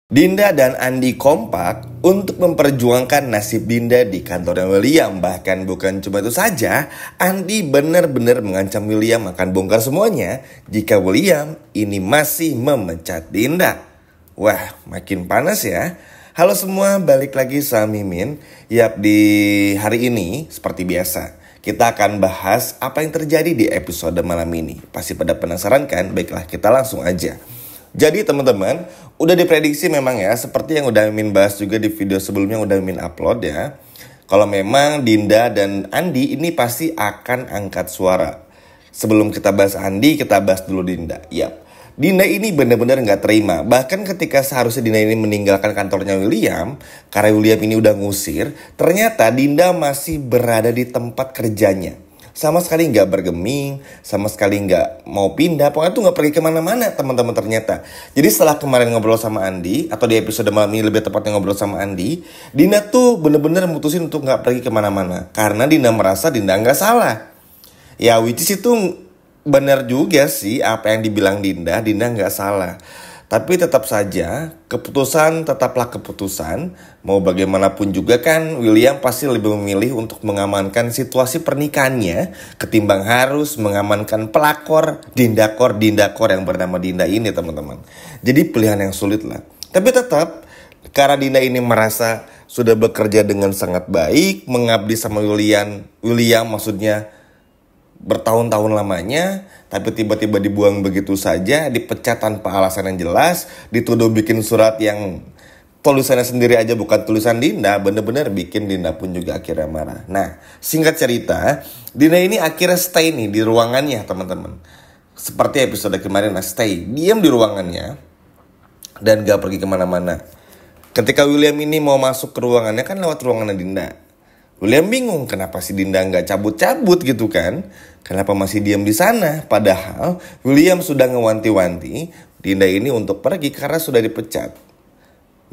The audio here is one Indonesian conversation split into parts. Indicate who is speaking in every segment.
Speaker 1: Dinda dan Andi kompak untuk memperjuangkan nasib Dinda di kantornya William. Bahkan bukan cuma itu saja, Andi benar-benar mengancam William akan bongkar semuanya jika William ini masih memecat Dinda. Wah, makin panas ya. Halo semua, balik lagi sama Mimin. Yap, di hari ini seperti biasa kita akan bahas apa yang terjadi di episode malam ini. Pasti pada penasaran kan? Baiklah, kita langsung aja. Jadi teman-teman, udah diprediksi memang ya, seperti yang udah Mimin bahas juga di video sebelumnya yang udah Mimin upload ya. Kalau memang Dinda dan Andi ini pasti akan angkat suara. Sebelum kita bahas Andi, kita bahas dulu Dinda. Yap, Dinda ini benar-benar gak terima. Bahkan ketika seharusnya Dinda ini meninggalkan kantornya William, karena William ini udah ngusir, ternyata Dinda masih berada di tempat kerjanya. Sama sekali nggak bergeming, sama sekali nggak mau pindah, pokoknya tuh nggak pergi kemana-mana teman-teman ternyata. Jadi setelah kemarin ngobrol sama Andi, atau di episode malam ini lebih tepatnya ngobrol sama Andi, Dinda tuh bener-bener mutusin untuk nggak pergi kemana-mana. Karena Dinda merasa Dinda nggak salah. Ya which is itu benar juga sih apa yang dibilang Dinda nggak salah. Tapi tetap saja, keputusan tetaplah keputusan. Mau bagaimanapun juga kan, William pasti lebih memilih untuk mengamankan situasi pernikahannya ketimbang harus mengamankan pelakor Dindakor yang bernama Dinda ini teman-teman. Jadi pilihan yang sulit lah. Tapi tetap, karena Dinda ini merasa sudah bekerja dengan sangat baik, mengabdi sama William maksudnya bertahun-tahun lamanya, tapi tiba-tiba dibuang begitu saja, dipecat tanpa alasan yang jelas, dituduh bikin surat yang tulisannya sendiri aja bukan tulisan Dinda, bener-bener bikin Dinda pun juga akhirnya marah. Nah, singkat cerita, Dinda ini akhirnya stay nih di ruangannya teman-teman. Seperti episode kemarin, stay, diam di ruangannya dan gak pergi kemana-mana. Ketika William ini mau masuk ke ruangannya kan lewat ruangannya Dinda. William bingung kenapa si Dinda nggak cabut-cabut gitu kan. Kenapa masih diam di sana. Padahal William sudah ngewanti-wanti Dinda ini untuk pergi karena sudah dipecat.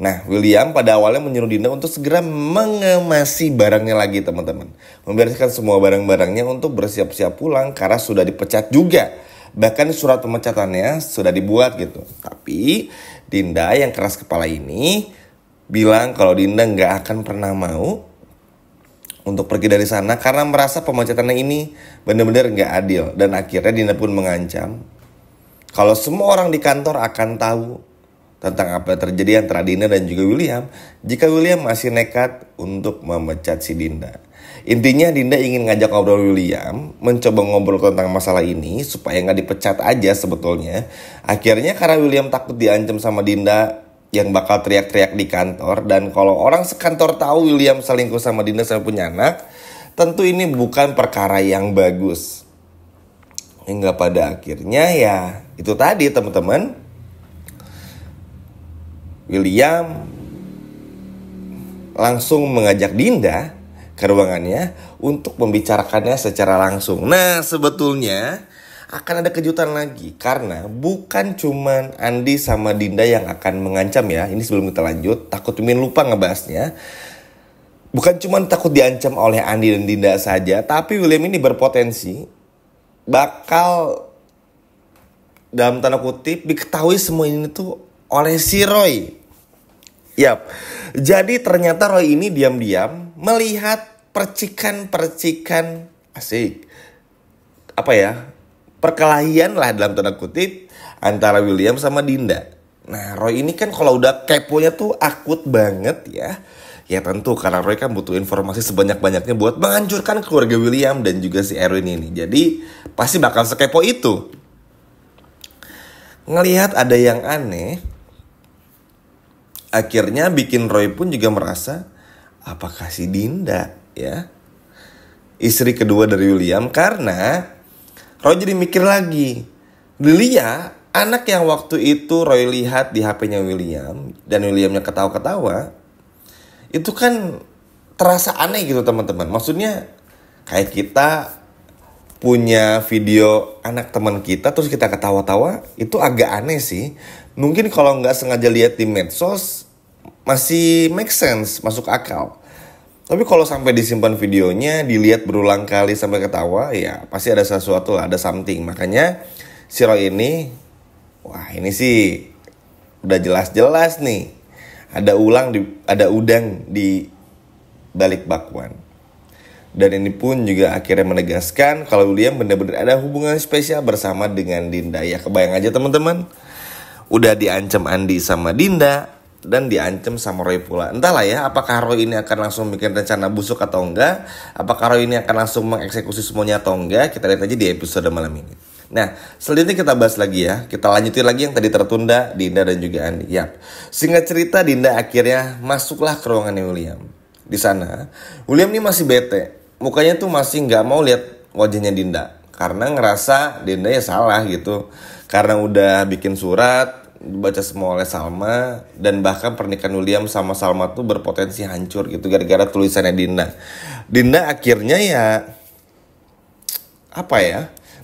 Speaker 1: Nah, William pada awalnya menyuruh Dinda untuk segera mengemasi barangnya lagi teman-teman. Membereskan semua barang-barangnya untuk bersiap-siap pulang karena sudah dipecat juga. Bahkan surat pemecatannya sudah dibuat gitu. Tapi Dinda yang keras kepala ini bilang kalau Dinda nggak akan pernah mau untuk pergi dari sana karena merasa pemecatannya ini benar-benar gak adil. Dan akhirnya Dinda pun mengancam kalau semua orang di kantor akan tahu tentang apa yang terjadi antara Dinda dan juga William jika William masih nekat untuk memecat si Dinda. Intinya Dinda ingin ngajak ngobrol William, mencoba ngobrol tentang masalah ini supaya gak dipecat aja sebetulnya. Akhirnya karena William takut diancam sama Dinda yang bakal teriak-teriak di kantor, dan kalau orang sekantor tahu William selingkuh sama Dinda sampai punya anak, tentu ini bukan perkara yang bagus. Hingga pada akhirnya ya itu tadi teman-teman, William langsung mengajak Dinda ke ruangannya untuk membicarakannya secara langsung. Nah, sebetulnya akan ada kejutan lagi karena bukan cuman Andi sama Dinda yang akan mengancam ya. Ini sebelum kita lanjut, takut Mimin lupa ngebahasnya. Bukan cuman takut diancam oleh Andi dan Dinda saja, tapi William ini berpotensi bakal dalam tanda kutip diketahui semua ini tuh oleh si Roy. Yap. Jadi ternyata Roy ini diam-diam melihat percikan-percikan asik. Apa ya? Perkelahian lah dalam tanda kutip antara William sama Dinda. Nah, Roy ini kan kalau udah keponya tuh akut banget ya. Ya tentu karena Roy kan butuh informasi sebanyak-banyaknya buat menghancurkan keluarga William dan juga si Erwin ini. Jadi pasti bakal sekepo itu. Ngelihat ada yang aneh, akhirnya bikin Roy pun juga merasa apakah si Dinda ya istri kedua dari William. Karena Roy jadi mikir lagi, Lilia, anak yang waktu itu Roy lihat di HP-nya William dan Williamnya ketawa-ketawa, itu kan terasa aneh gitu teman-teman. Maksudnya kayak kita punya video anak teman kita terus kita ketawa-tawa, itu agak aneh sih. Mungkin kalau nggak sengaja lihat di medsos masih make sense, masuk akal. Tapi kalau sampai disimpan videonya, dilihat berulang kali sampai ketawa, ya pasti ada sesuatu lah, ada something. Makanya si Roy ini, wah ini sih udah jelas-jelas nih ada udang di balik bakwan. Dan ini pun juga akhirnya menegaskan kalau William benar-benar ada hubungan spesial bersama dengan Dinda. Ya kebayang aja teman-teman, udah diancam Andi sama Dinda dan diancam sama Roy pula. Entahlah ya, apakah Roy ini akan langsung bikin rencana busuk atau enggak, apakah Roy ini akan langsung mengeksekusi semuanya atau enggak. Kita lihat aja di episode malam ini. Nah, selanjutnya kita bahas lagi ya. Kita lanjutin lagi yang tadi tertunda, Dinda dan juga Andi. Yap. Singkat cerita, Dinda akhirnya masuklah ke ruangannya William. Di sana, William ini masih bete. Mukanya tuh masih nggak mau lihat wajahnya Dinda karena ngerasa Dinda ya salah gitu. Karena udah bikin surat dibaca semua oleh Salma, dan bahkan pernikahan William sama Salma tuh berpotensi hancur gitu gara-gara tulisannya Dinda. Dinda akhirnya ya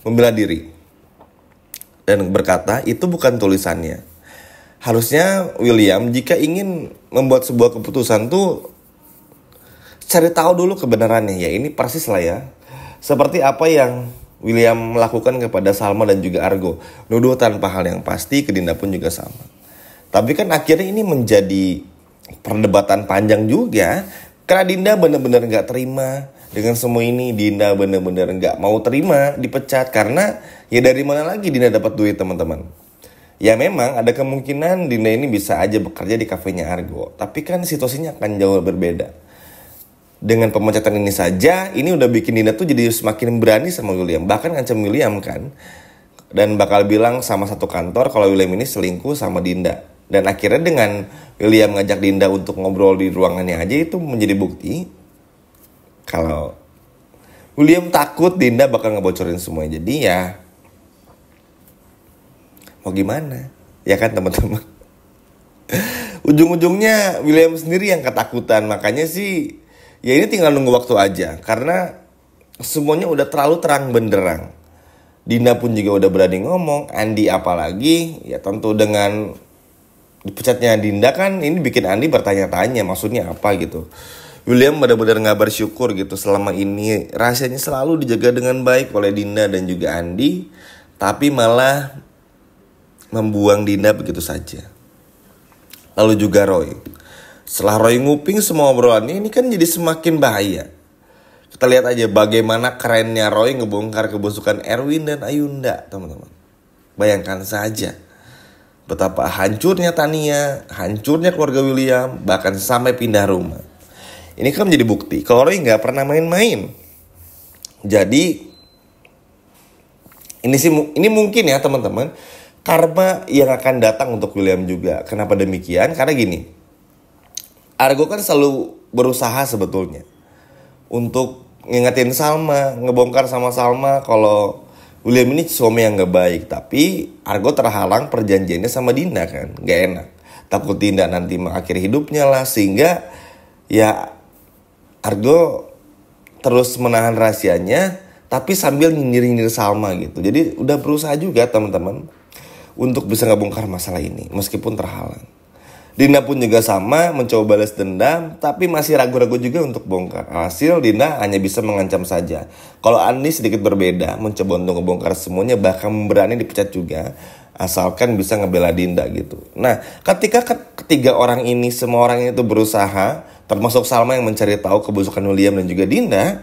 Speaker 1: membela diri dan berkata itu bukan tulisannya. Harusnya William jika ingin membuat sebuah keputusan tuh cari tahu dulu kebenarannya. Ya ini persis lah ya, seperti apa yang William melakukan kepada Salma dan juga Argo. Nuduh tanpa hal yang pasti ke Dinda pun juga sama. Tapi kan akhirnya ini menjadi perdebatan panjang juga, karena Dinda benar-benar gak terima dengan semua ini. Dinda benar-benar gak mau terima dipecat, karena ya dari mana lagi Dinda dapat duit teman-teman. Ya memang ada kemungkinan Dinda ini bisa aja bekerja di kafenya Argo, tapi kan situasinya akan jauh berbeda. Dengan pemecatan ini saja, ini udah bikin Dinda tuh jadi semakin berani sama William. Bahkan ngancam William kan. Dan bakal bilang sama satu kantor kalau William ini selingkuh sama Dinda. Dan akhirnya dengan William ngajak Dinda untuk ngobrol di ruangannya aja, itu menjadi bukti kalau William takut Dinda bakal ngebocorin semuanya. Jadi ya mau gimana? Ya kan teman-teman. Ujung-ujungnya William sendiri yang ketakutan. Makanya sih ya ini tinggal nunggu waktu aja, karena semuanya udah terlalu terang benderang. Dinda pun juga udah berani ngomong, Andi apalagi. Ya tentu dengan dipecatnya Dinda kan ini bikin Andi bertanya-tanya maksudnya apa gitu. William benar-benar gak bersyukur gitu, selama ini rahasianya selalu dijaga dengan baik oleh Dinda dan juga Andi, tapi malah membuang Dinda begitu saja. Lalu juga Roy. Setelah Roy nguping semua obrolannya, ini kan jadi semakin bahaya. Kita lihat aja bagaimana kerennya Roy ngebongkar kebusukan Erwin dan Ayunda, teman-teman. Bayangkan saja betapa hancurnya Tania, hancurnya keluarga William, bahkan sampai pindah rumah. Ini kan menjadi bukti kalau Roy gak pernah main-main. Jadi ini mungkin ya teman-teman, karma yang akan datang untuk William juga. Kenapa demikian? Karena gini, Argo kan selalu berusaha sebetulnya untuk ngingetin Salma, ngebongkar sama Salma kalau William ini suami yang gak baik. Tapi Argo terhalang perjanjiannya sama Dinda kan, gak enak. Takut Dinda nanti mengakhiri hidupnya lah, sehingga ya Argo terus menahan rahasianya tapi sambil nyindir-nyindir Salma gitu. Jadi udah berusaha juga teman-teman untuk bisa ngebongkar masalah ini meskipun terhalang. Dinda pun juga sama, mencoba balas dendam, tapi masih ragu-ragu juga untuk bongkar. Hasil Dinda hanya bisa mengancam saja. Kalau Andi sedikit berbeda, mencoba untuk ngebongkar semuanya, bahkan berani dipecat juga, asalkan bisa ngebela Dinda gitu. Nah, ketika ketiga orang ini, semua orang itu berusaha, termasuk Salma yang mencari tahu kebusukan William dan juga Dinda,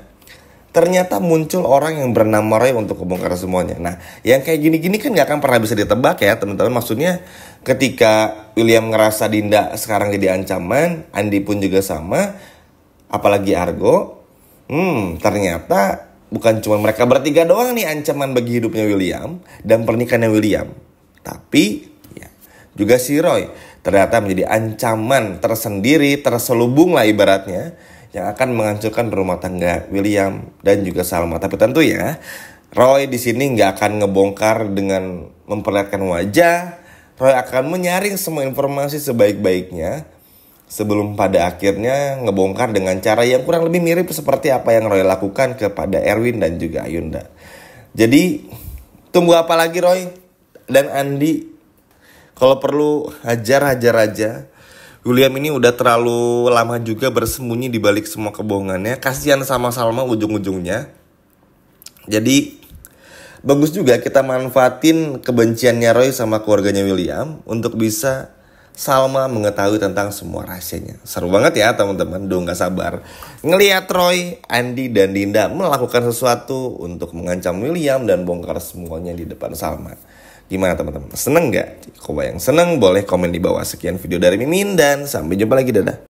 Speaker 1: ternyata muncul orang yang bernama Roy untuk membongkar semuanya. Nah, yang kayak gini-gini kan gak akan pernah bisa ditebak ya teman-teman. Maksudnya ketika William ngerasa Dinda sekarang jadi ancaman, Andi pun juga sama, apalagi Argo. Ternyata bukan cuma mereka bertiga doang nih ancaman bagi hidupnya William dan pernikahannya William. Tapi ya, juga si Roy ternyata menjadi ancaman tersendiri, terselubung lah ibaratnya, yang akan menghancurkan rumah tangga William dan juga Salma. Tapi tentu ya, Roy di sini nggak akan ngebongkar dengan memperlihatkan wajah. Roy akan menyaring semua informasi sebaik-baiknya sebelum pada akhirnya ngebongkar dengan cara yang kurang lebih mirip seperti apa yang Roy lakukan kepada Erwin dan juga Ayunda. Jadi tunggu apa lagi Roy dan Andi? Kalau perlu hajar aja. William ini udah terlalu lama juga bersembunyi di balik semua kebohongannya. Kasihan sama Salma ujung-ujungnya. Jadi bagus juga kita manfaatin kebenciannya Roy sama keluarganya William untuk bisa Salma mengetahui tentang semua rahasianya. Seru banget ya teman-teman, duh gak sabar ngelihat Roy, Andi, dan Dinda melakukan sesuatu untuk mengancam William dan bongkar semuanya di depan Salma. Gimana teman-teman? Seneng gak? Kalau yang seneng boleh komen di bawah. Sekian video dari Mimin dan sampai jumpa lagi, dadah.